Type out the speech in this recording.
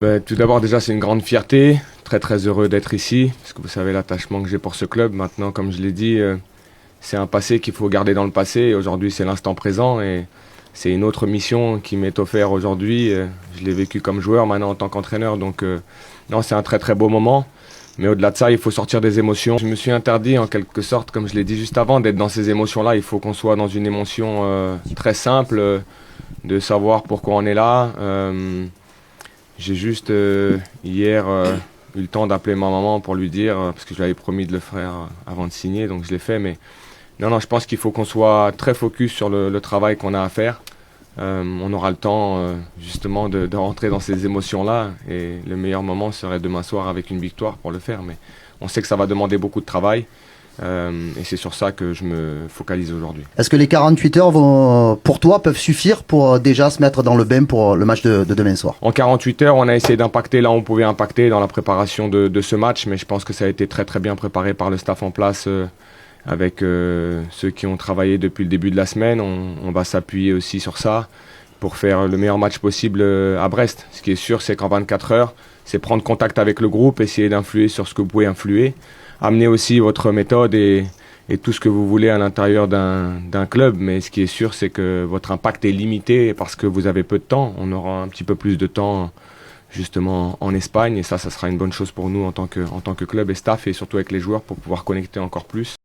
Tout d'abord, déjà, c'est une grande fierté. Très, très heureux d'être ici, parce que vous savez l'attachement que j'ai pour ce club. Maintenant, comme je l'ai dit, c'est un passé qu'il faut garder dans le passé. Et aujourd'hui, c'est l'instant présent. Et c'est une autre mission qui m'est offerte aujourd'hui. Je l'ai vécu comme joueur, maintenant en tant qu'entraîneur. Donc, non, c'est un très, très beau moment. Mais au-delà de ça, il faut sortir des émotions. Je me suis interdit, en quelque sorte, comme je l'ai dit juste avant, d'être dans ces émotions-là. Il faut qu'on soit dans une émotion très simple, de savoir pourquoi on est là. J'ai juste hier eu le temps d'appeler ma maman pour lui dire, parce que je lui avais promis de le faire avant de signer, donc je l'ai fait. Mais non, je pense qu'il faut qu'on soit très focus sur le travail qu'on a à faire. On aura le temps justement de rentrer dans ces émotions-là. Et le meilleur moment serait demain soir avec une victoire pour le faire. Mais on sait que ça va demander beaucoup de travail. Et c'est sur ça que je me focalise aujourd'hui. Est-ce que les 48 heures pour toi peuvent suffire pour déjà se mettre dans le bain pour le match de demain soir? En 48 heures, on a essayé d'impacter là où on pouvait impacter dans la préparation de ce match, mais je pense que ça a été très très bien préparé par le staff en place avec ceux qui ont travaillé depuis le début de la semaine. On va s'appuyer aussi sur ça pour faire le meilleur match possible à Brest. Ce qui est sûr, c'est qu'en 24 heures, c'est prendre contact avec le groupe, essayer d'influer sur ce que vous pouvez influer, amener aussi votre méthode et tout ce que vous voulez à l'intérieur d'un club. Mais ce qui est sûr, c'est que votre impact est limité parce que vous avez peu de temps. On aura un petit peu plus de temps justement en Espagne et ça sera une bonne chose pour nous en tant que club et staff et surtout avec les joueurs pour pouvoir connecter encore plus.